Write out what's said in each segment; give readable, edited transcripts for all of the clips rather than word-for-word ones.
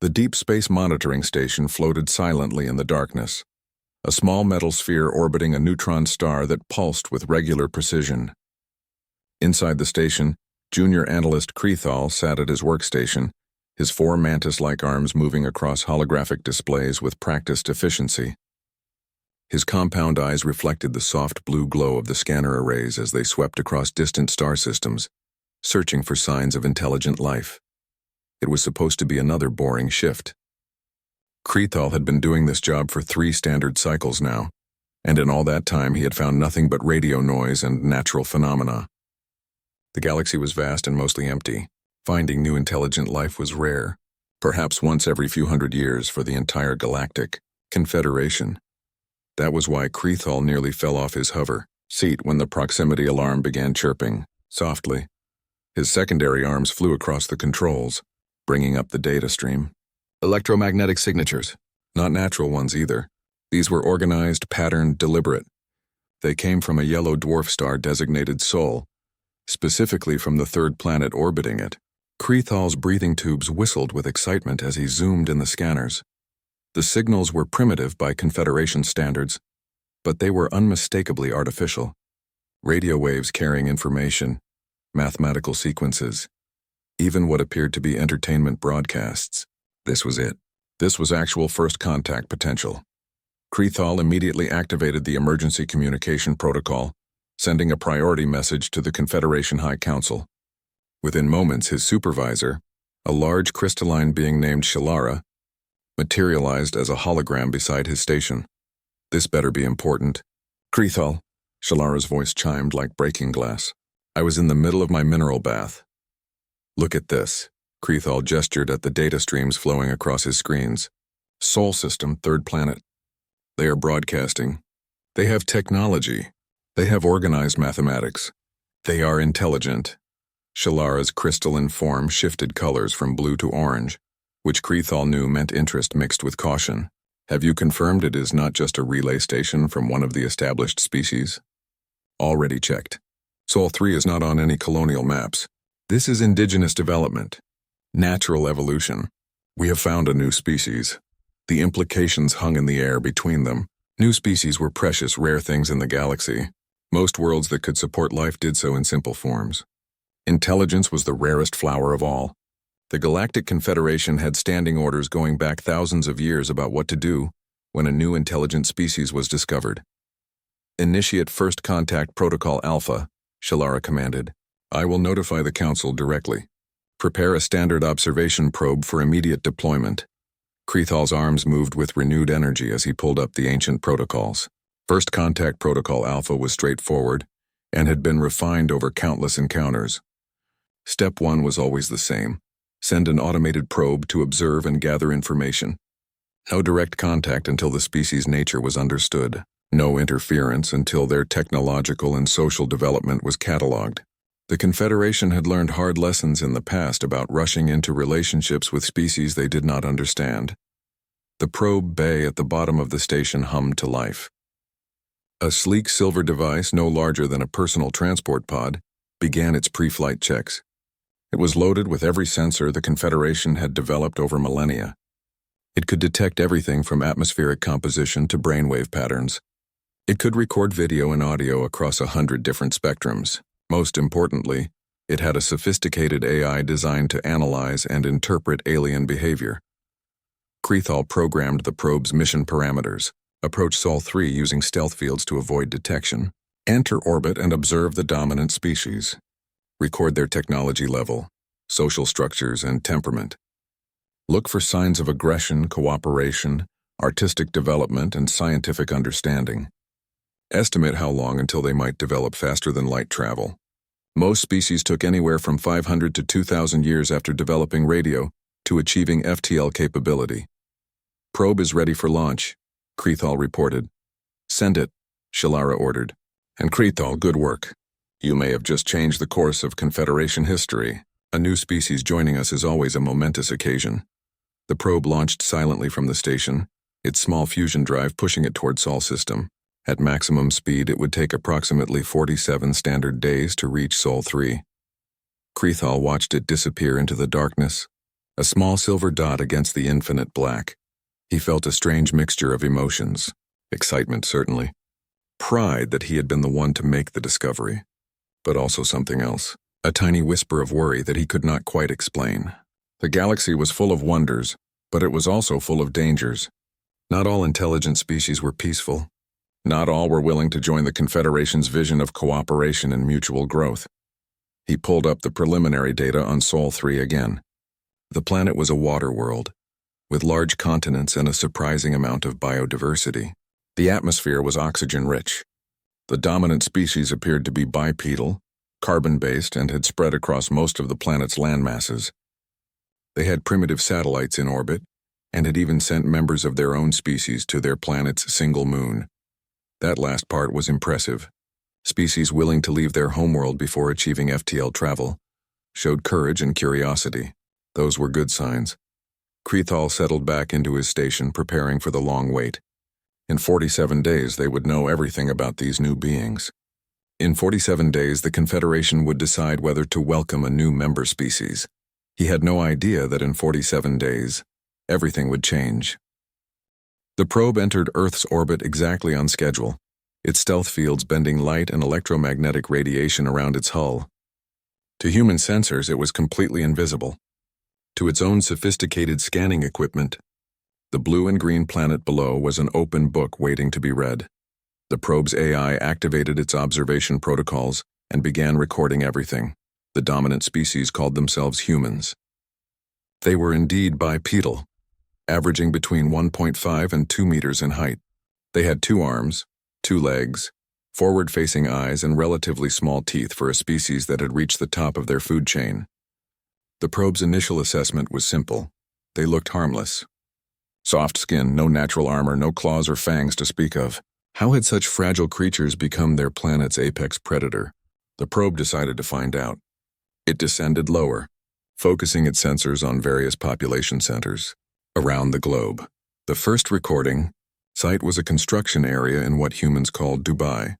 The Deep Space Monitoring Station floated silently in the darkness, a small metal sphere orbiting a neutron star that pulsed with regular precision. Inside the station, junior analyst Krethal sat at his workstation, his four mantis-like arms moving across holographic displays with practiced efficiency. His compound eyes reflected the soft blue glow of the scanner arrays as they swept across distant star systems, searching for signs of intelligent life. It was supposed to be another boring shift. Krethal had been doing this job for 3 standard cycles now, and in all that time he had found nothing but radio noise and natural phenomena. The galaxy was vast and mostly empty. Finding new intelligent life was rare, perhaps once every few hundred years for the entire Galactic Confederation. That was why Krethal nearly fell off his hover seat when the proximity alarm began chirping softly. His secondary arms flew across the controls, bringing up the data stream. Electromagnetic signatures, not natural ones either. These were organized, patterned, deliberate. They came from a yellow dwarf star designated Sol, specifically from the third planet orbiting it. Krethal's breathing tubes whistled with excitement as he zoomed in the scanners. The signals were primitive by Confederation standards, but they were unmistakably artificial. Radio waves carrying information, mathematical sequences, even what appeared to be entertainment broadcasts. This was it. This was actual first contact potential. Krethal immediately activated the emergency communication protocol, sending a priority message to the Confederation High Council. Within moments, his supervisor, a large crystalline being named Shalara, materialized as a hologram beside his station. This better be important. Krethal, Shalara's voice chimed like breaking glass. I was in the middle of my mineral bath. Look at this. Krethal gestured at the data streams flowing across his screens. Sol system, third planet. They are broadcasting. They have technology. They have organized mathematics. They are intelligent. Shalara's crystalline form shifted colors from blue to orange, which Krethal knew meant interest mixed with caution. Have you confirmed it is not just a relay station from one of the established species? Already checked. Sol 3 is not on any colonial maps. This is indigenous development. Natural evolution. We have found a new species. The implications hung in the air between them. New species were precious, rare things in the galaxy. Most worlds that could support life did so in simple forms. Intelligence was the rarest flower of all. The Galactic Confederation had standing orders going back thousands of years about what to do when a new intelligent species was discovered. Initiate First Contact Protocol Alpha, Shalara commanded. I will notify the Council directly. Prepare a standard observation probe for immediate deployment. Krethal's arms moved with renewed energy as he pulled up the ancient protocols. First Contact Protocol Alpha was straightforward and had been refined over countless encounters. Step 1 was always the same. Send an automated probe to observe and gather information. No direct contact until the species' nature was understood. No interference until their technological and social development was cataloged. The Confederation had learned hard lessons in the past about rushing into relationships with species they did not understand. The probe bay at the bottom of the station hummed to life. A sleek silver device no larger than a personal transport pod began its pre-flight checks. It was loaded with every sensor the Confederation had developed over millennia. It could detect everything from atmospheric composition to brainwave patterns. It could record video and audio across 100 different spectrums. Most importantly, it had a sophisticated AI designed to analyze and interpret alien behavior. Krethal programmed the probe's mission parameters. Approach Sol 3 using stealth fields to avoid detection. Enter orbit and observe the dominant species. Record their technology level, social structures, and temperament. Look for signs of aggression, cooperation, artistic development, and scientific understanding. Estimate how long until they might develop faster than light travel. Most species took anywhere from 500 to 2,000 years after developing radio to achieving FTL capability. Probe is ready for launch, Krethal reported. Send it, Shalara ordered. And Krethal, good work. You may have just changed the course of Confederation history. A new species joining us is always a momentous occasion. The probe launched silently from the station, its small fusion drive pushing it toward Sol system. At maximum speed, it would take approximately 47 standard days to reach Sol 3. Krethal watched it disappear into the darkness, a small silver dot against the infinite black. He felt a strange mixture of emotions. Excitement, certainly. Pride that he had been the one to make the discovery. But also something else. A tiny whisper of worry that he could not quite explain. The galaxy was full of wonders, but it was also full of dangers. Not all intelligent species were peaceful. Not all were willing to join the Confederation's vision of cooperation and mutual growth. He pulled up the preliminary data on Sol 3 again. The planet was a water world, with large continents and a surprising amount of biodiversity. The atmosphere was oxygen-rich. The dominant species appeared to be bipedal, carbon-based, and had spread across most of the planet's landmasses. They had primitive satellites in orbit, and had even sent members of their own species to their planet's single moon. That last part was impressive. Species willing to leave their homeworld before achieving FTL travel showed courage and curiosity. Those were good signs. Krethal settled back into his station, preparing for the long wait. In 47 days, they would know everything about these new beings. In 47 days, the Confederation would decide whether to welcome a new member species. He had no idea that in 47 days, everything would change. The probe entered Earth's orbit exactly on schedule, its stealth fields bending light and electromagnetic radiation around its hull. To human sensors, it was completely invisible. To its own sophisticated scanning equipment, the blue and green planet below was an open book waiting to be read. The probe's AI activated its observation protocols and began recording everything. The dominant species called themselves humans. They were indeed bipedal, averaging between 1.5 and 2 meters in height. They had 2 arms, 2 legs, forward-facing eyes, and relatively small teeth for a species that had reached the top of their food chain. The probe's initial assessment was simple. They looked harmless. Soft skin, no natural armor, no claws or fangs to speak of. How had such fragile creatures become their planet's apex predator? The probe decided to find out. It descended lower, focusing its sensors on various population centers around the globe. The first recording site was a construction area in what humans called Dubai.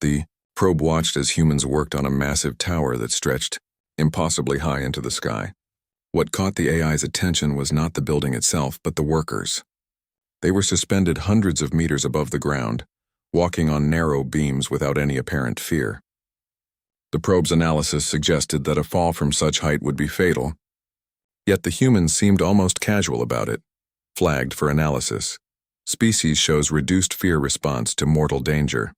The probe watched as humans worked on a massive tower that stretched impossibly high into the sky. What caught the AI's attention was not the building itself, but the workers. They were suspended hundreds of meters above the ground, walking on narrow beams without any apparent fear. The probe's analysis suggested that a fall from such height would be fatal. Yet the humans seemed almost casual about it. Flagged for analysis. Species shows reduced fear response to mortal danger.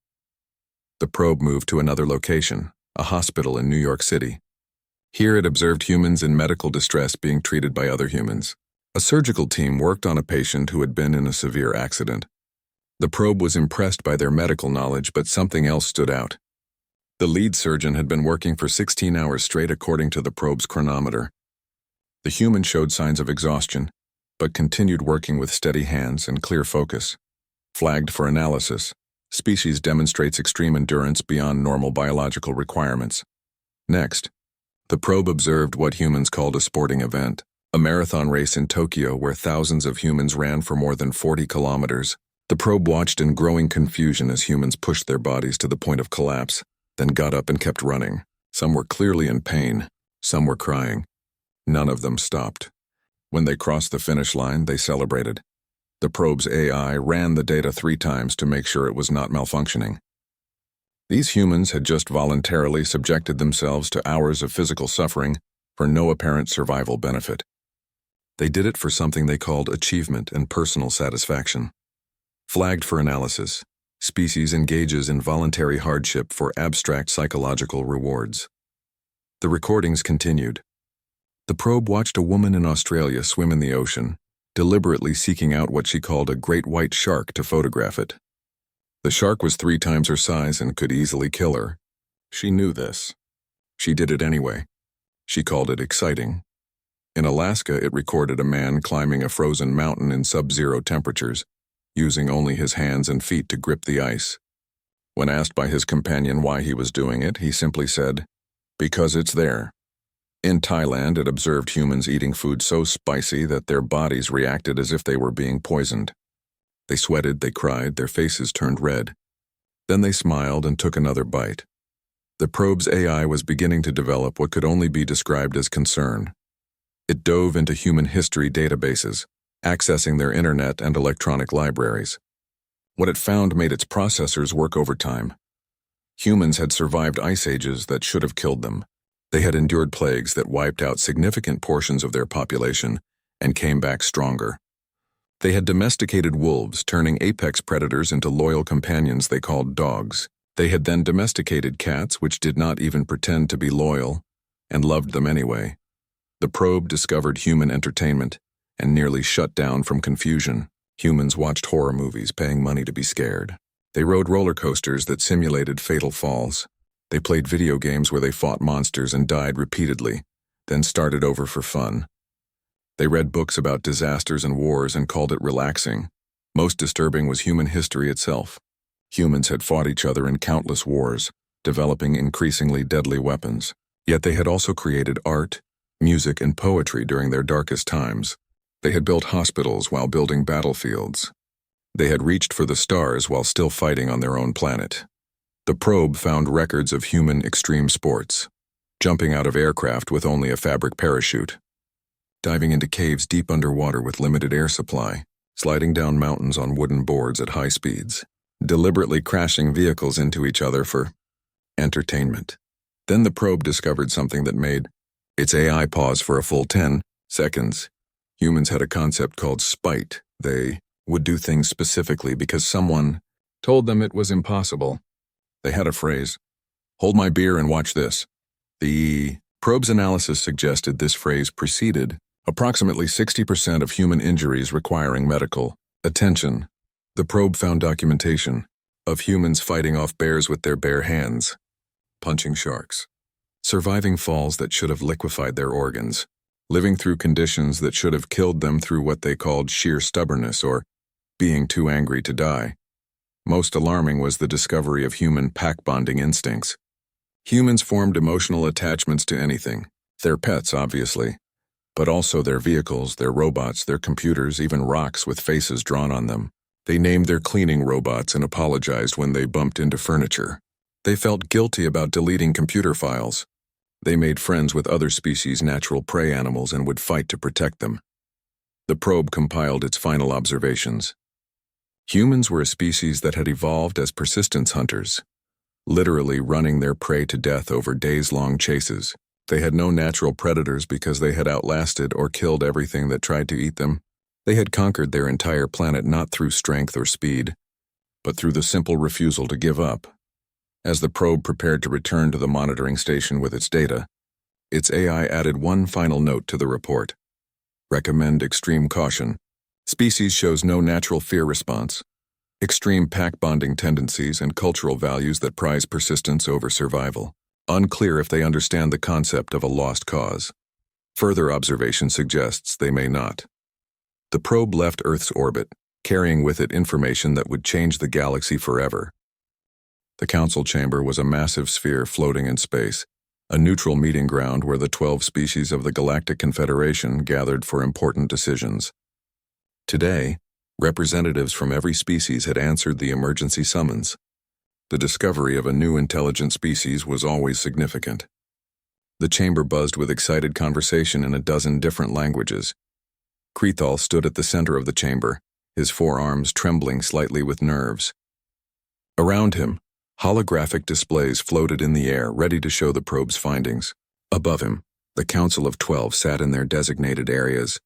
The probe moved to another location, a hospital in New York City. Here it observed humans in medical distress being treated by other humans. A surgical team worked on a patient who had been in a severe accident. The probe was impressed by their medical knowledge, but something else stood out. The lead surgeon had been working for 16 hours straight according to the probe's chronometer. The human showed signs of exhaustion, but continued working with steady hands and clear focus. Flagged for analysis. Species demonstrates extreme endurance beyond normal biological requirements. Next, the probe observed what humans called a sporting event, a marathon race in Tokyo where thousands of humans ran for more than 40 kilometers. The probe watched in growing confusion as humans pushed their bodies to the point of collapse, then got up and kept running. Some were clearly in pain, some were crying. None of them stopped. When they crossed the finish line, they celebrated. The probe's AI ran the data 3 times to make sure it was not malfunctioning. These humans had just voluntarily subjected themselves to hours of physical suffering for no apparent survival benefit. They did it for something they called achievement and personal satisfaction. Flagged for analysis. Species engages in voluntary hardship for abstract psychological rewards. The recordings continued. The probe watched a woman in Australia swim in the ocean, deliberately seeking out what she called a great white shark to photograph it. The shark was 3 times her size and could easily kill her. She knew this. She did it anyway. She called it exciting. In Alaska, it recorded a man climbing a frozen mountain in sub-zero temperatures, using only his hands and feet to grip the ice. When asked by his companion why he was doing it, he simply said, "Because it's there." In Thailand, it observed humans eating food so spicy that their bodies reacted as if they were being poisoned. They sweated, they cried, their faces turned red. Then they smiled and took another bite. The probe's AI was beginning to develop what could only be described as concern. It dove into human history databases, accessing their internet and electronic libraries. What it found made its processors work overtime. Humans had survived ice ages that should have killed them. They had endured plagues that wiped out significant portions of their population and came back stronger. They had domesticated wolves, turning apex predators into loyal companions they called dogs. They had then domesticated cats, which did not even pretend to be loyal, and loved them anyway. The probe discovered human entertainment and nearly shut down from confusion. Humans watched horror movies, paying money to be scared. They rode roller coasters that simulated fatal falls. They played video games where they fought monsters and died repeatedly, then started over for fun. They read books about disasters and wars and called it relaxing. Most disturbing was human history itself. Humans had fought each other in countless wars, developing increasingly deadly weapons. Yet they had also created art, music, and poetry during their darkest times. They had built hospitals while building battlefields. They had reached for the stars while still fighting on their own planet. The probe found records of human extreme sports, jumping out of aircraft with only a fabric parachute, diving into caves deep underwater with limited air supply, sliding down mountains on wooden boards at high speeds, deliberately crashing vehicles into each other for entertainment. Then the probe discovered something that made its AI pause for a full 10 seconds. Humans had a concept called spite. They would do things specifically because someone told them it was impossible. They had a phrase, "Hold my beer and watch this." The probe's analysis suggested this phrase preceded approximately 60% of human injuries requiring medical attention. The probe found documentation of humans fighting off bears with their bare hands, punching sharks, surviving falls that should have liquefied their organs, living through conditions that should have killed them through what they called sheer stubbornness or being too angry to die. Most alarming was the discovery of human pack-bonding instincts. Humans formed emotional attachments to anything, their pets obviously, but also their vehicles, their robots, their computers, even rocks with faces drawn on them. They named their cleaning robots and apologized when they bumped into furniture. They felt guilty about deleting computer files. They made friends with other species' natural prey animals and would fight to protect them. The probe compiled its final observations. Humans were a species that had evolved as persistence hunters, literally running their prey to death over days-long chases. They had no natural predators because they had outlasted or killed everything that tried to eat them. They had conquered their entire planet not through strength or speed, but through the simple refusal to give up. As the probe prepared to return to the monitoring station with its data, its AI added one final note to the report. Recommend extreme caution. Species shows no natural fear response, extreme pack-bonding tendencies, and cultural values that prize persistence over survival. Unclear if they understand the concept of a lost cause. Further observation suggests they may not. The probe left Earth's orbit, carrying with it information that would change the galaxy forever. The council chamber was a massive sphere floating in space, a neutral meeting ground where the 12 species of the Galactic Confederation gathered for important decisions. Today, representatives from every species had answered the emergency summons. The discovery of a new intelligent species was always significant. The chamber buzzed with excited conversation in a dozen different languages. Krethal stood at the center of the chamber, his forearms trembling slightly with nerves. Around him, holographic displays floated in the air, ready to show the probe's findings. Above him, the Council of 12 sat in their designated areas,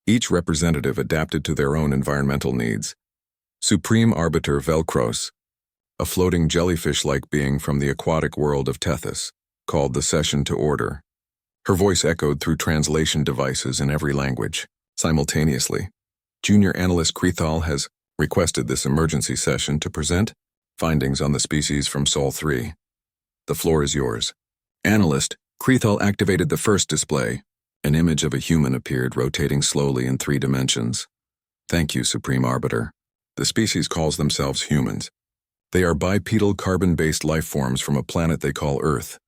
each representative adapted to their own environmental needs. Supreme Arbiter Velcros, a floating jellyfish-like being from the aquatic world of Tethys, called the session to order. Her voice echoed through translation devices in every language. Simultaneously, Junior Analyst Krethal has requested this emergency session to present findings on the species from Sol 3. The floor is yours. Analyst, Krethal activated the first display. An image of a human appeared, rotating slowly in 3 dimensions. Thank you, Supreme Arbiter. The species calls themselves humans. They are bipedal carbon-based life forms from a planet they call Earth.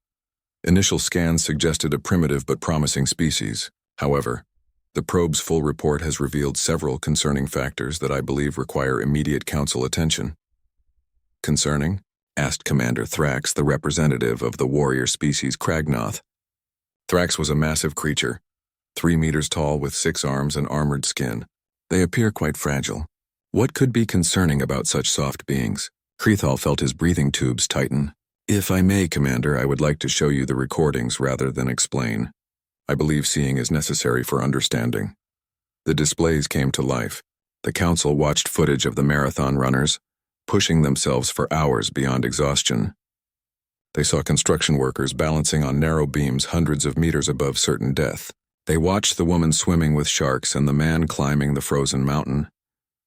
Initial scans suggested a primitive but promising species. However, the probe's full report has revealed several concerning factors that I believe require immediate council attention. Concerning? Asked Commander Thrax, the representative of the warrior species Kragnoth. Thrax was a massive creature, 3 meters tall with 6 arms and armored skin. They appear quite fragile. What could be concerning about such soft beings? Krethal felt his breathing tubes tighten. If I may, Commander, I would like to show you the recordings rather than explain. I believe seeing is necessary for understanding. The displays came to life. The council watched footage of the marathon runners, pushing themselves for hours beyond exhaustion. They saw construction workers balancing on narrow beams hundreds of meters above certain death. They watched the woman swimming with sharks and the man climbing the frozen mountain.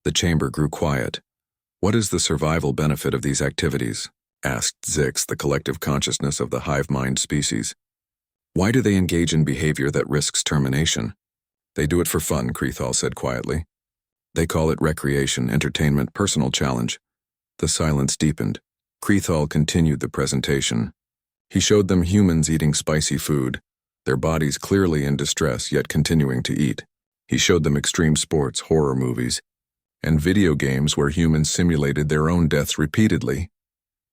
The chamber grew quiet. What is the survival benefit of these activities? Asked Zix, the collective consciousness of the hive mind species. Why do they engage in behavior that risks termination? They do it for fun, Krethal said quietly. They call it recreation, entertainment, personal challenge. The silence deepened. Krethal continued the presentation. He showed them humans eating spicy food, their bodies clearly in distress yet continuing to eat. He showed them extreme sports, horror movies, and video games where humans simulated their own deaths repeatedly.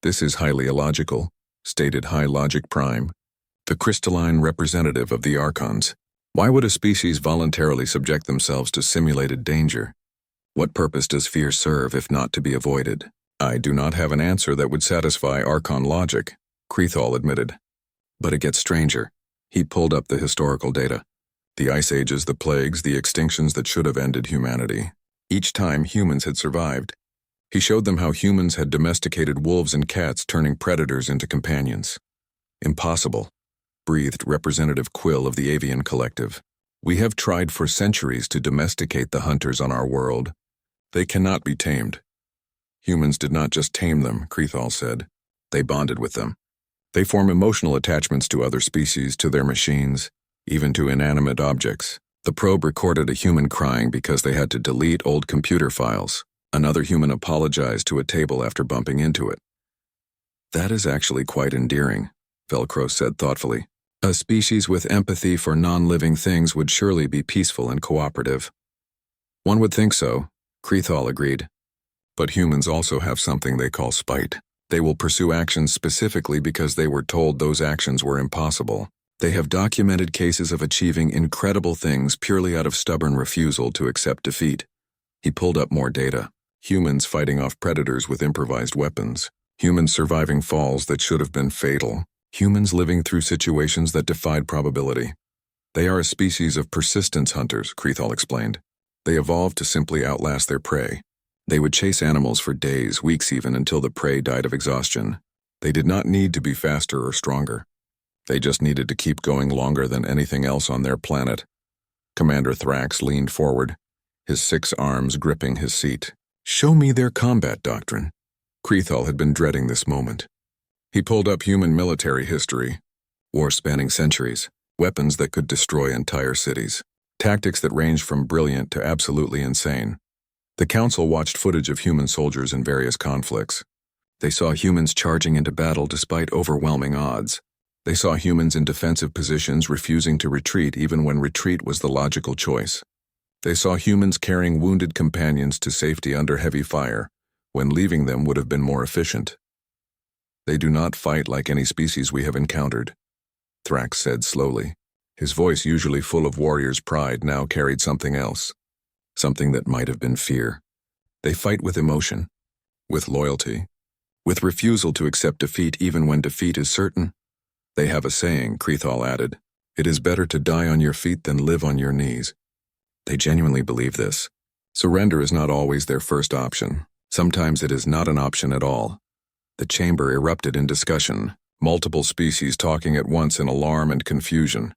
This is highly illogical, stated High Logic Prime, the crystalline representative of the Archons. Why would a species voluntarily subject themselves to simulated danger? What purpose does fear serve if not to be avoided? I do not have an answer that would satisfy Archon logic, Krethal admitted. But it gets stranger. He pulled up the historical data. The ice ages, the plagues, the extinctions that should have ended humanity. Each time humans had survived. He showed them how humans had domesticated wolves and cats, turning predators into companions. Impossible, breathed Representative Quill of the Avian Collective. We have tried for centuries to domesticate the hunters on our world. They cannot be tamed. Humans did not just tame them, Krethal said. They bonded with them. They form emotional attachments to other species, to their machines, even to inanimate objects. The probe recorded a human crying because they had to delete old computer files. Another human apologized to a table after bumping into it. That is actually quite endearing, Velcro said thoughtfully. A species with empathy for non-living things would surely be peaceful and cooperative. One would think so, Krethal agreed. But humans also have something they call spite. They will pursue actions specifically because they were told those actions were impossible. They have documented cases of achieving incredible things purely out of stubborn refusal to accept defeat. He pulled up more data. Humans fighting off predators with improvised weapons. Humans surviving falls that should have been fatal. Humans living through situations that defied probability. They are a species of persistence hunters, Krethal explained. They evolved to simply outlast their prey. They would chase animals for days, weeks even, until the prey died of exhaustion. They did not need to be faster or stronger. They just needed to keep going longer than anything else on their planet. Commander Thrax leaned forward, his 6 arms gripping his seat. Show me their combat doctrine. Krethal had been dreading this moment. He pulled up human military history, war spanning centuries, weapons that could destroy entire cities, tactics that ranged from brilliant to absolutely insane. The council watched footage of human soldiers in various conflicts. They saw humans charging into battle despite overwhelming odds. They saw humans in defensive positions refusing to retreat even when retreat was the logical choice. They saw humans carrying wounded companions to safety under heavy fire, when leaving them would have been more efficient. They do not fight like any species we have encountered, Thrax said slowly. His voice, usually full of warrior's pride, now carried something else. Something that might have been fear. They fight with emotion, with loyalty, with refusal to accept defeat even when defeat is certain. They have a saying, Krethal added, it is better to die on your feet than live on your knees. They genuinely believe this. Surrender is not always their first option. Sometimes it is not an option at all. The chamber erupted in discussion, multiple species talking at once in alarm and confusion.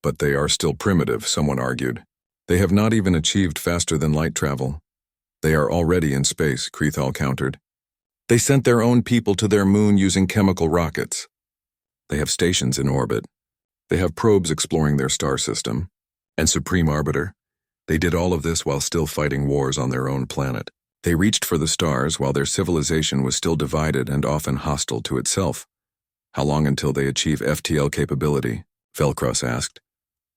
But they are still primitive, someone argued. They have not even achieved faster than light travel. They are already in space, Krethal countered. They sent their own people to their moon using chemical rockets. They have stations in orbit. They have probes exploring their star system. And Supreme Arbiter. They did all of this while still fighting wars on their own planet. They reached for the stars while their civilization was still divided and often hostile to itself. How long until they achieve FTL capability? Velcros asked.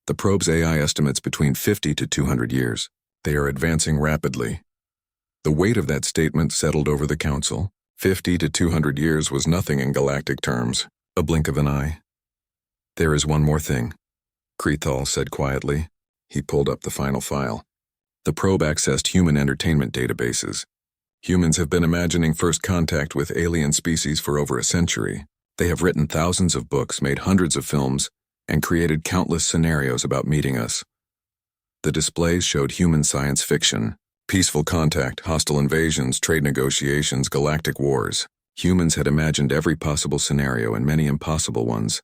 The probe's AI estimates between 50 to 200 years. They are advancing rapidly. The weight of that statement settled over the council. 50 to 200 years was nothing in galactic terms, a blink of an eye. There is one more thing, Krethal said quietly. He pulled up the final file. The probe accessed human entertainment databases. Humans have been imagining first contact with alien species for over a century. They have written thousands of books, made hundreds of films, and created countless scenarios about meeting us. The displays showed human science fiction, peaceful contact, hostile invasions, trade negotiations, galactic wars. Humans had imagined every possible scenario and many impossible ones.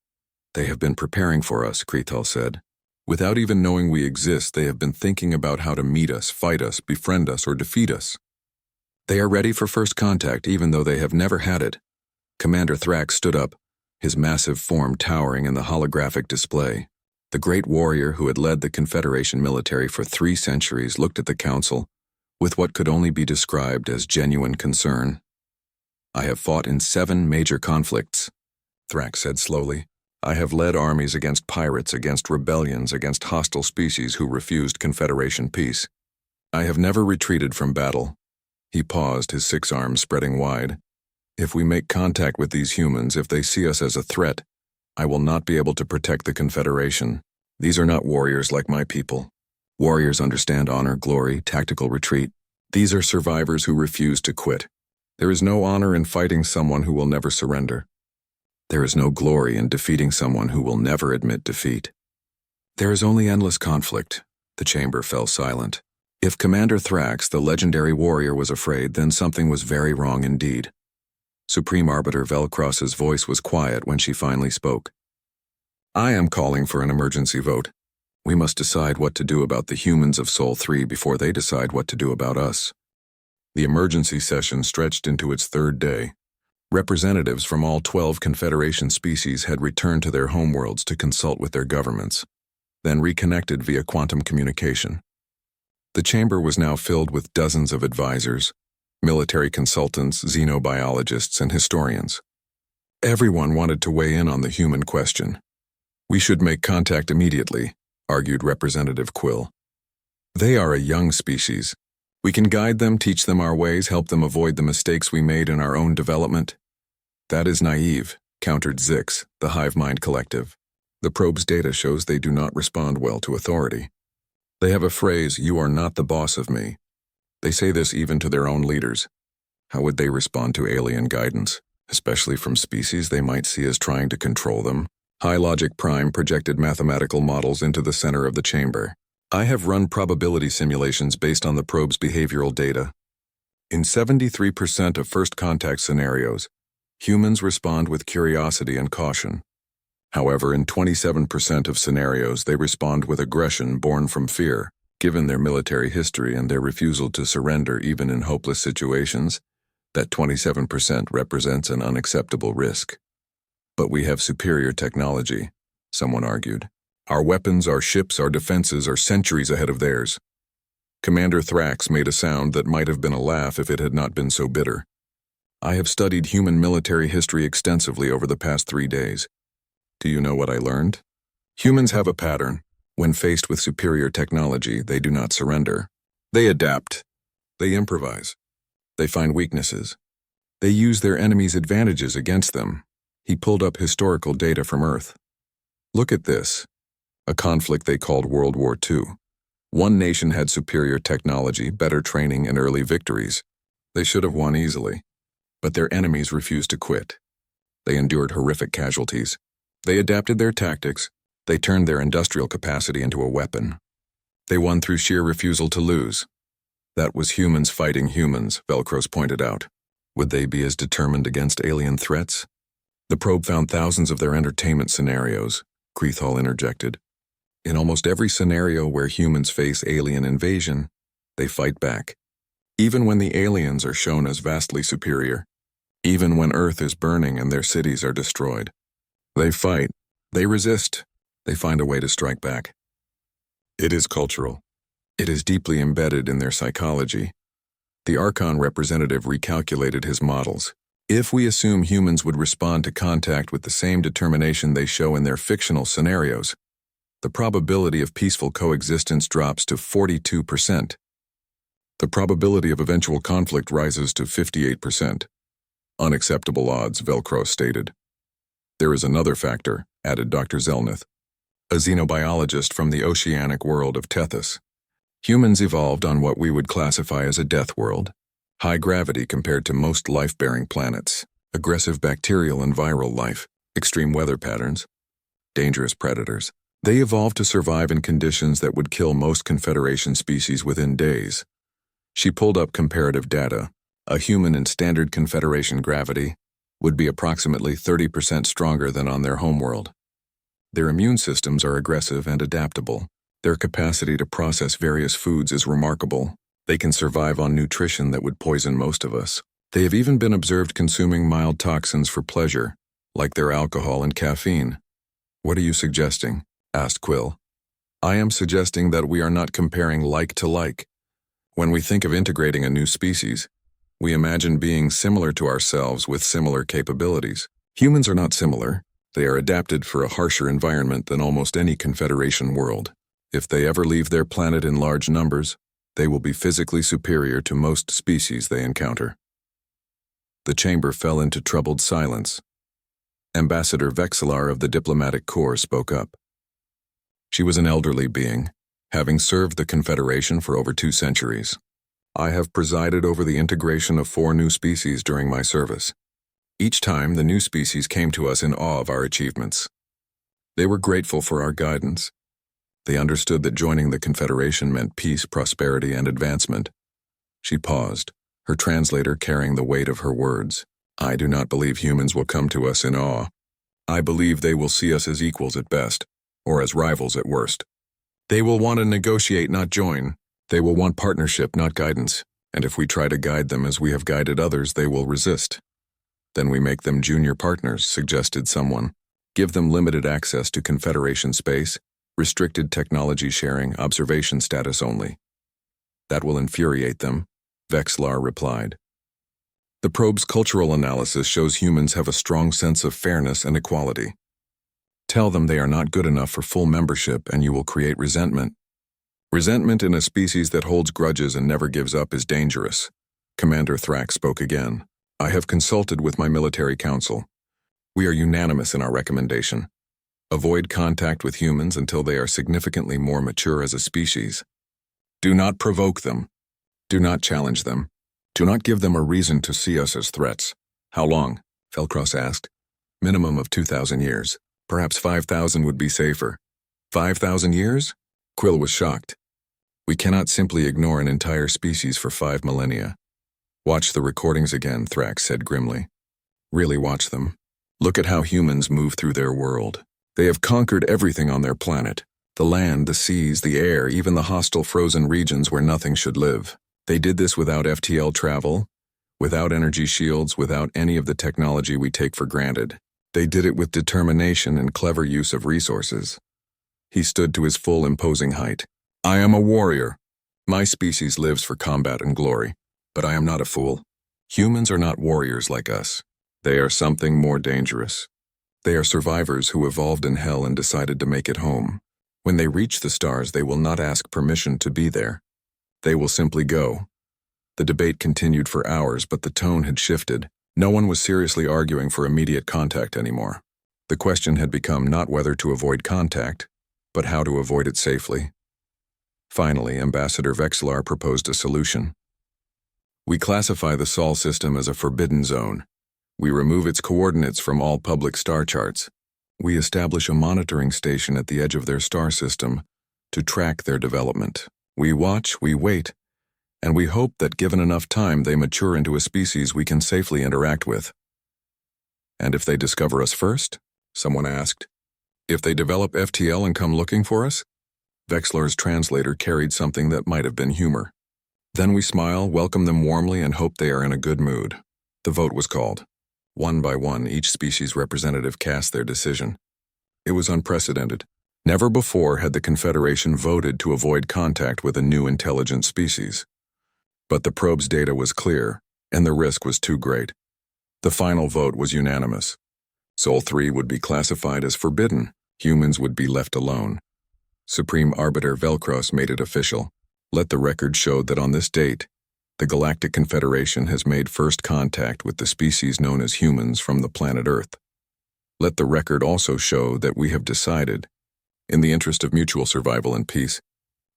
They have been preparing for us, Krethal said. Without even knowing we exist, they have been thinking about how to meet us, fight us, befriend us, or defeat us. They are ready for first contact even though they have never had it. Commander Thrax stood up, his massive form towering in the holographic display. The great warrior who had led the Confederation military for 3 centuries looked at the Council with what could only be described as genuine concern. I have fought in 7 major conflicts, Thrax said slowly. I have led armies against pirates, against rebellions, against hostile species who refused Confederation peace. I have never retreated from battle. He paused, his 6 arms spreading wide. If we make contact with these humans, if they see us as a threat, I will not be able to protect the Confederation. These are not warriors like my people. Warriors understand honor, glory, tactical retreat. These are survivors who refuse to quit. There is no honor in fighting someone who will never surrender. There is no glory in defeating someone who will never admit defeat. There is only endless conflict. The chamber fell silent. If Commander Thrax, the legendary warrior, was afraid, then something was very wrong indeed. Supreme Arbiter Velcross's voice was quiet when she finally spoke. I am calling for an emergency vote. We must decide what to do about the humans of Sol 3 before they decide what to do about us. The emergency session stretched into its 3rd day. Representatives from all 12 Confederation species had returned to their homeworlds to consult with their governments, then reconnected via quantum communication. The chamber was now filled with dozens of advisors, military consultants, xenobiologists, and historians. Everyone wanted to weigh in on the human question. We should make contact immediately, argued Representative Quill. They are a young species. We can guide them, teach them our ways, help them avoid the mistakes we made in our own development. That is naive, countered Zix, the Hive Mind Collective. The probe's data shows they do not respond well to authority. They have a phrase, "You are not the boss of me." They say this even to their own leaders. How would they respond to alien guidance, especially from species they might see as trying to control them? High Logic Prime projected mathematical models into the center of the chamber. I have run probability simulations based on the probe's behavioral data. In 73% of first contact scenarios, humans respond with curiosity and caution. However, in 27% of scenarios, they respond with aggression born from fear. Given their military history and their refusal to surrender even in hopeless situations, that 27% represents an unacceptable risk. But we have superior technology, someone argued. Our weapons, our ships, our defenses are centuries ahead of theirs. Commander Thrax made a sound that might have been a laugh if it had not been so bitter. I have studied human military history extensively over the past 3 days. Do you know what I learned? Humans have a pattern. When faced with superior technology, they do not surrender. They adapt. They improvise. They find weaknesses. They use their enemies' advantages against them. He pulled up historical data from Earth. Look at this. A conflict they called World War II. One nation had superior technology, better training, and early victories. They should have won easily. But their enemies refused to quit. They endured horrific casualties. They adapted their tactics. They turned their industrial capacity into a weapon. They won through sheer refusal to lose. That was humans fighting humans, Velcros pointed out. Would they be as determined against alien threats? The probe found thousands of their entertainment scenarios, Krethal interjected. In almost every scenario where humans face alien invasion, they fight back. Even when the aliens are shown as vastly superior. Even when Earth is burning and their cities are destroyed. They fight. They resist. They find a way to strike back. It is cultural. It is deeply embedded in their psychology. The Archon representative recalculated his models. If we assume humans would respond to contact with the same determination they show in their fictional scenarios, the probability of peaceful coexistence drops to 42%. The probability of eventual conflict rises to 58%. Unacceptable odds, Velcro stated. There is another factor, added Dr. Zelnith. a xenobiologist from the oceanic world of Tethys. Humans evolved on what we would classify as a death world, high gravity compared to most life-bearing planets, aggressive bacterial and viral life, extreme weather patterns, dangerous predators. They evolved to survive in conditions that would kill most Confederation species within days. She pulled up comparative data. A human in standard Confederation gravity would be approximately 30% stronger than on their homeworld. Their immune systems are aggressive and adaptable. Their capacity to process various foods is remarkable. They can survive on nutrition that would poison most of us. They have even been observed consuming mild toxins for pleasure, like their alcohol and caffeine. "What are you suggesting?" asked Quill. "I am suggesting that we are not comparing like to like. When we think of integrating a new species, we imagine being similar to ourselves with similar capabilities. Humans are not similar. They are adapted for a harsher environment than almost any Confederation world. If they ever leave their planet in large numbers, they will be physically superior to most species they encounter." The chamber fell into troubled silence. Ambassador Vexillar of the Diplomatic Corps spoke up. She was an elderly being, having served the Confederation for over 2 centuries. "I have presided over the integration of 4 new species during my service. Each time, the new species came to us in awe of our achievements. They were grateful for our guidance. They understood that joining the Confederation meant peace, prosperity, and advancement." She paused, her translator carrying the weight of her words. "I do not believe humans will come to us in awe. I believe they will see us as equals at best, or as rivals at worst. They will want to negotiate, not join. They will want partnership, not guidance. And if we try to guide them as we have guided others, they will resist." "Then we make them junior partners," suggested someone. "Give them limited access to Confederation space, restricted technology sharing, observation status only." "That will infuriate them," Vexillar replied. "The probe's cultural analysis shows humans have a strong sense of fairness and equality. Tell them they are not good enough for full membership and you will create resentment. Resentment in a species that holds grudges and never gives up is dangerous." Commander Thrax spoke again. "I have consulted with my military council. We are unanimous in our recommendation. Avoid contact with humans until they are significantly more mature as a species. Do not provoke them. Do not challenge them. Do not give them a reason to see us as threats." "How long?" Felcross asked. "Minimum of 2,000 years. Perhaps 5,000 would be safer." 5,000 years? Quill was shocked. "We cannot simply ignore an entire species for 5 millennia. "Watch the recordings again," Thrax said grimly. "Really watch them. Look at how humans move through their world. They have conquered everything on their planet. The land, the seas, the air, even the hostile frozen regions where nothing should live. They did this without FTL travel, without energy shields, without any of the technology we take for granted. They did it with determination and clever use of resources." He stood to his full imposing height. "I am a warrior. My species lives for combat and glory. But I am not a fool. Humans are not warriors like us. They are something more dangerous. They are survivors who evolved in hell and decided to make it home. When they reach the stars, they will not ask permission to be there. They will simply go." The debate continued for hours, but the tone had shifted. No one was seriously arguing for immediate contact anymore. The question had become not whether to avoid contact, but how to avoid it safely. Finally, Ambassador Vexillar proposed a solution. "We classify the Sol system as a forbidden zone. We remove its coordinates from all public star charts. We establish a monitoring station at the edge of their star system to track their development. We watch, we wait, and we hope that given enough time they mature into a species we can safely interact with." "And if they discover us first?" someone asked. "If they develop FTL and come looking for us?" Vexillar's translator carried something that might have been humor. "Then we smile, welcome them warmly, and hope they are in a good mood." The vote was called. One by one, each species representative cast their decision. It was unprecedented. Never before had the Confederation voted to avoid contact with a new intelligent species. But the probe's data was clear, and the risk was too great. The final vote was unanimous. Sol 3 would be classified as forbidden. Humans would be left alone. Supreme Arbiter Velcros made it official. "Let the record show that on this date, the Galactic Confederation has made first contact with the species known as humans from the planet Earth. Let the record also show that we have decided, in the interest of mutual survival and peace,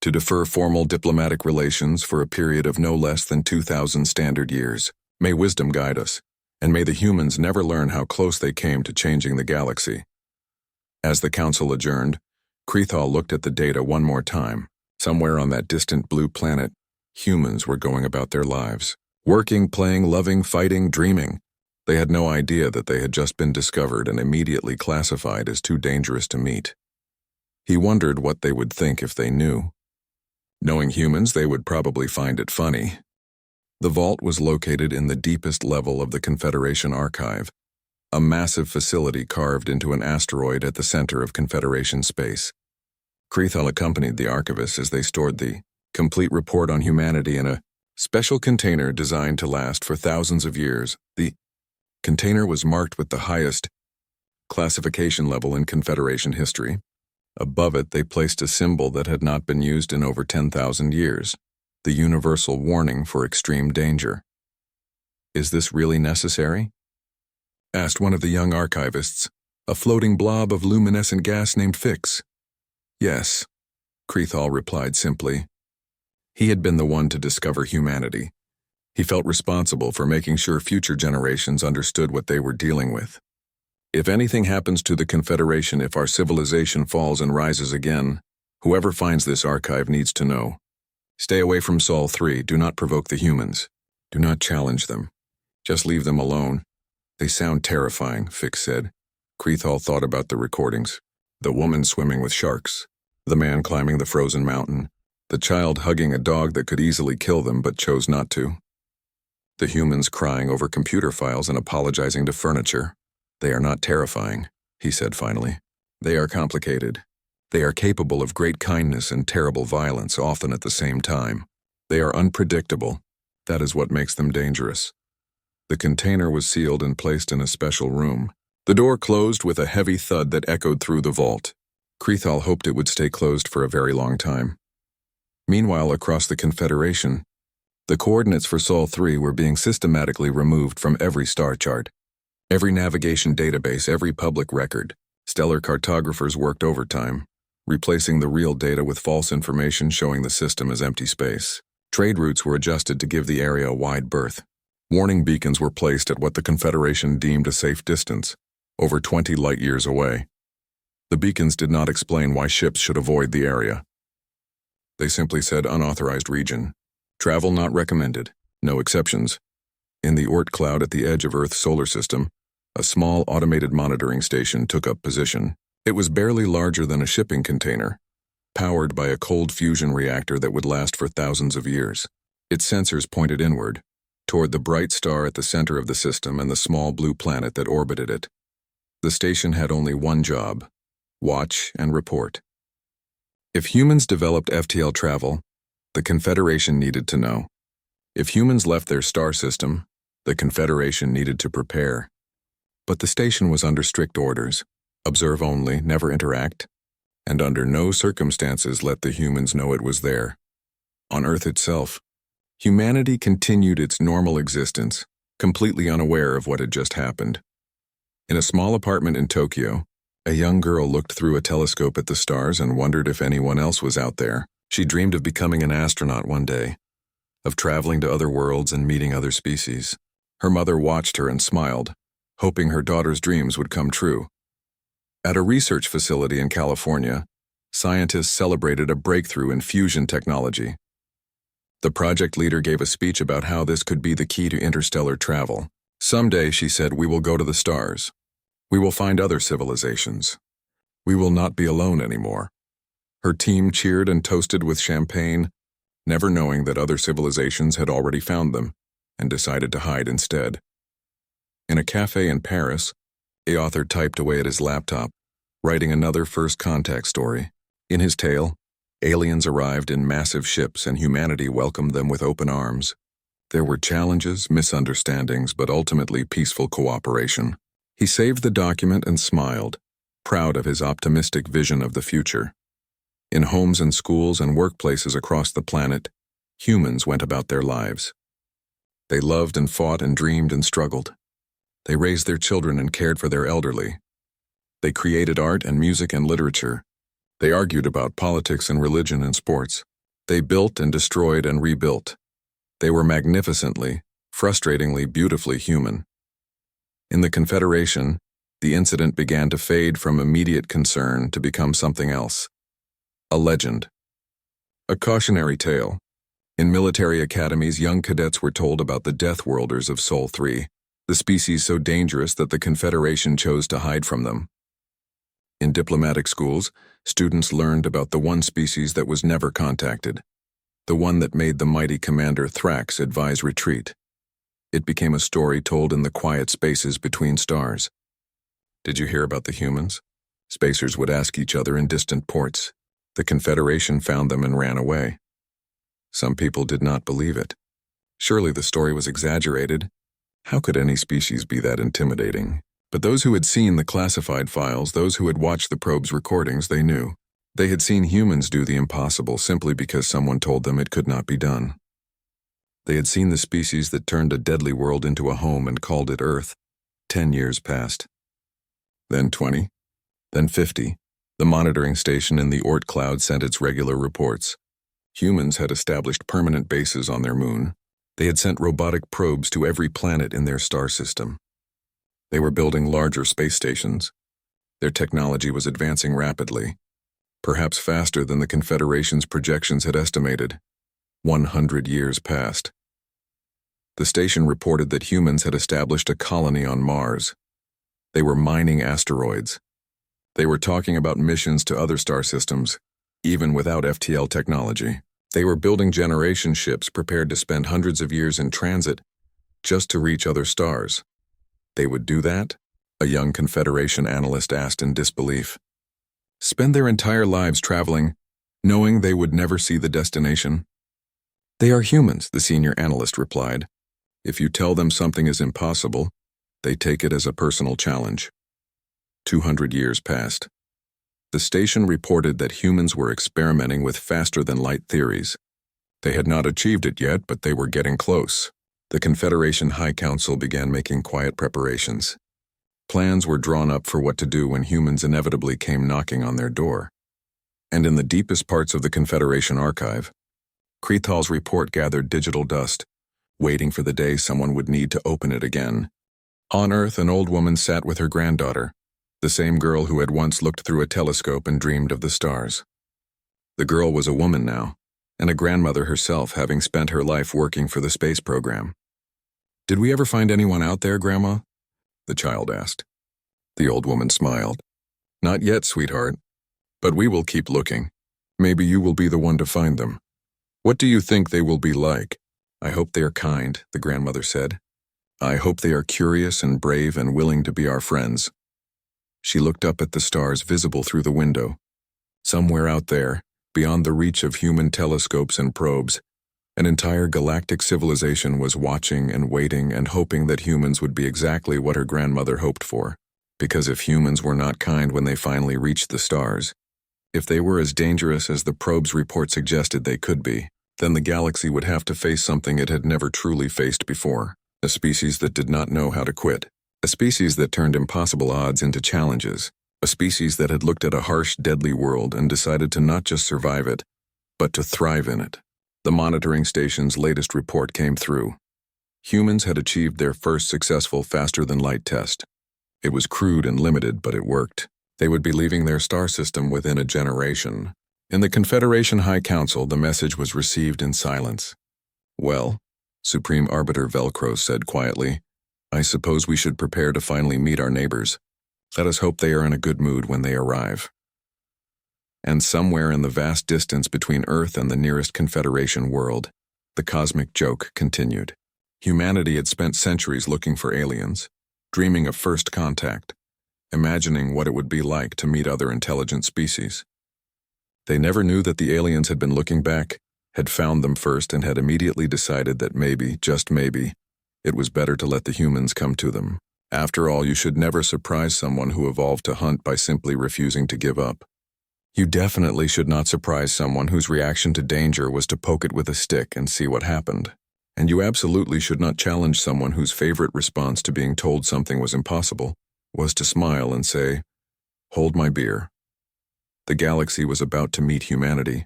to defer formal diplomatic relations for a period of no less than 2,000 standard years. May wisdom guide us, and may the humans never learn how close they came to changing the galaxy. As the council adjourned, Krethal looked at the data one more time. Somewhere on that distant blue planet, humans were going about their lives. Working, playing, loving, fighting, dreaming. They had no idea that they had just been discovered and immediately classified as too dangerous to meet. He wondered what they would think if they knew. Knowing humans, they would probably find it funny. The vault was located in the deepest level of the Confederation Archive, a massive facility carved into an asteroid at the center of Confederation space. Krethal accompanied the archivist as they stored the complete report on humanity in a special container designed to last for thousands of years. The container was marked with the highest classification level in Confederation history. Above it, they placed a symbol that had not been used in over 10,000 years, the universal warning for extreme danger. "Is this really necessary?" asked one of the young archivists, a floating blob of luminescent gas named Fix. "Yes," Krethal replied simply. He had been the one to discover humanity. He felt responsible for making sure future generations understood what they were dealing with. "If anything happens to the Confederation, if our civilization falls and rises again, whoever finds this archive needs to know. Stay away from Sol 3, do not provoke the humans. Do not challenge them. Just leave them alone. They sound terrifying," Fix said. Krethal thought about the recordings. The woman swimming with sharks, the man climbing the frozen mountain, the child hugging a dog that could easily kill them but chose not to. The humans crying over computer files and apologizing to furniture. "They are not terrifying," he said finally. "They are complicated. They are capable of great kindness and terrible violence, often at the same time. They are unpredictable. That is what makes them dangerous." The container was sealed and placed in a special room. The door closed with a heavy thud that echoed through the vault. Krethal hoped it would stay closed for a very long time. Meanwhile, across the Confederation, the coordinates for Sol 3 were being systematically removed from every star chart. Every navigation database, every public record. Stellar cartographers worked overtime, replacing the real data with false information showing the system as empty space. Trade routes were adjusted to give the area a wide berth. Warning beacons were placed at what the Confederation deemed a safe distance, over 20 light-years away. The beacons did not explain why ships should avoid the area. They simply said unauthorized region. Travel not recommended. No exceptions. In the Oort cloud at the edge of Earth's solar system, a small automated monitoring station took up position. It was barely larger than a shipping container, powered by a cold fusion reactor that would last for thousands of years. Its sensors pointed inward, toward the bright star at the center of the system and the small blue planet that orbited it. The station had only one job: watch and report. If humans developed FTL travel, the Confederation needed to know. If humans left their star system, the Confederation needed to prepare. But the station was under strict orders: observe only, never interact, and under no circumstances let the humans know it was there. On Earth itself, humanity continued its normal existence, completely unaware of what had just happened. In a small apartment in Tokyo, a young girl looked through a telescope at the stars and wondered if anyone else was out there. She dreamed of becoming an astronaut one day, of traveling to other worlds and meeting other species. Her mother watched her and smiled, hoping her daughter's dreams would come true. At a research facility in California, scientists celebrated a breakthrough in fusion technology. The project leader gave a speech about how this could be the key to interstellar travel. "Someday," she said, "we will go to the stars. We will find other civilizations. We will not be alone anymore." Her team cheered and toasted with champagne, never knowing that other civilizations had already found them and decided to hide instead. In a cafe in Paris, the author typed away at his laptop, writing another first contact story. In his tale, aliens arrived in massive ships and humanity welcomed them with open arms. There were challenges, misunderstandings, but ultimately peaceful cooperation. He saved the document and smiled, proud of his optimistic vision of the future. In homes and schools and workplaces across the planet, humans went about their lives. They loved and fought and dreamed and struggled. They raised their children and cared for their elderly. They created art and music and literature, They argued about politics and religion and sports. They built and destroyed and rebuilt. They were magnificently, frustratingly, beautifully human. In the Confederation, the incident began to fade from immediate concern to become something else. A legend. A cautionary tale. In military academies, young cadets were told about the Death Worlders of Sol 3, the species so dangerous that the Confederation chose to hide from them. In diplomatic schools, students learned about the one species that was never contacted, the one that made the mighty Commander Thrax advise retreat. It became a story told in the quiet spaces between stars. Did you hear about the humans? Spacers would ask each other in distant ports. The Confederation found them and ran away. Some people did not believe it. Surely the story was exaggerated. How could any species be that intimidating? But those who had seen the classified files, those who had watched the probe's recordings, they knew. They had seen humans do the impossible simply because someone told them it could not be done. They had seen the species that turned a deadly world into a home and called it Earth. 10 years passed. Then 20. Then 50. The monitoring station in the Oort cloud sent its regular reports. Humans had established permanent bases on their moon. They had sent robotic probes to every planet in their star system. They were building larger space stations. Their technology was advancing rapidly, perhaps faster than the Confederation's projections had estimated. 100 years passed. The station reported that humans had established a colony on Mars. They were mining asteroids. They were talking about missions to other star systems, even without FTL technology. They were building generation ships prepared to spend hundreds of years in transit just to reach other stars. They would do that? A young Confederation analyst asked in disbelief. Spend their entire lives traveling, knowing they would never see the destination? They are humans, the senior analyst replied. If you tell them something is impossible, they take it as a personal challenge. 200 years passed. The station reported that humans were experimenting with faster-than-light theories. They had not achieved it yet, but they were getting close. The Confederation High Council began making quiet preparations. Plans were drawn up for what to do when humans inevitably came knocking on their door. And in the deepest parts of the Confederation archive, Krethal's report gathered digital dust, waiting for the day someone would need to open it again. On Earth, an old woman sat with her granddaughter, the same girl who had once looked through a telescope and dreamed of the stars. The girl was a woman now, and a grandmother herself, having spent her life working for the space program. Did we ever find anyone out there, Grandma? The child asked. The old woman smiled. Not yet, sweetheart, but we will keep looking. Maybe you will be the one to find them. What do you think they will be like? I hope they are kind, the grandmother said. I hope they are curious and brave and willing to be our friends. She looked up at the stars visible through the window. Somewhere out there, beyond the reach of human telescopes and probes, an entire galactic civilization was watching and waiting and hoping that humans would be exactly what her grandmother hoped for. Because if humans were not kind when they finally reached the stars, if they were as dangerous as the probe's report suggested they could be, then the galaxy would have to face something it had never truly faced before. A species that did not know how to quit. A species that turned impossible odds into challenges. A species that had looked at a harsh, deadly world and decided to not just survive it, but to thrive in it. The monitoring station's latest report came through. Humans had achieved their first successful faster-than-light test. It was crude and limited, but it worked. They would be leaving their star system within a generation. In the Confederation High Council, the message was received in silence. Well, Supreme Arbiter Velcro said quietly, I suppose we should prepare to finally meet our neighbors. Let us hope they are in a good mood when they arrive. And somewhere in the vast distance between Earth and the nearest Confederation world, the cosmic joke continued. Humanity had spent centuries looking for aliens, dreaming of first contact, imagining what it would be like to meet other intelligent species. They never knew that the aliens had been looking back, had found them first, and had immediately decided that maybe, just maybe, it was better to let the humans come to them. After all, you should never surprise someone who evolved to hunt by simply refusing to give up. You definitely should not surprise someone whose reaction to danger was to poke it with a stick and see what happened. And you absolutely should not challenge someone whose favorite response to being told something was impossible was to smile and say, "Hold my beer." The galaxy was about to meet humanity.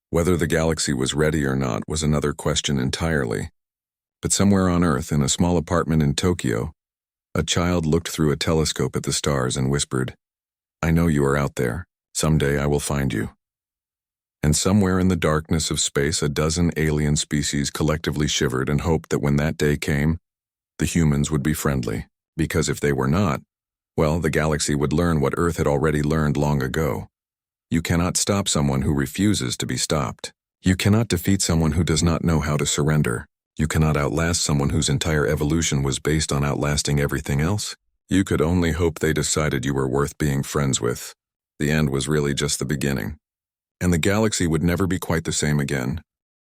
Whether the galaxy was ready or not was another question entirely. But somewhere on Earth, in a small apartment in Tokyo, a child looked through a telescope at the stars and whispered, "I know you are out there. Someday I will find you." And somewhere in the darkness of space, a dozen alien species collectively shivered and hoped that when that day came, the humans would be friendly. Because if they were not, well, the galaxy would learn what Earth had already learned long ago. You cannot stop someone who refuses to be stopped. You cannot defeat someone who does not know how to surrender. You cannot outlast someone whose entire evolution was based on outlasting everything else. You could only hope they decided you were worth being friends with. The end was really just the beginning. And the galaxy would never be quite the same again.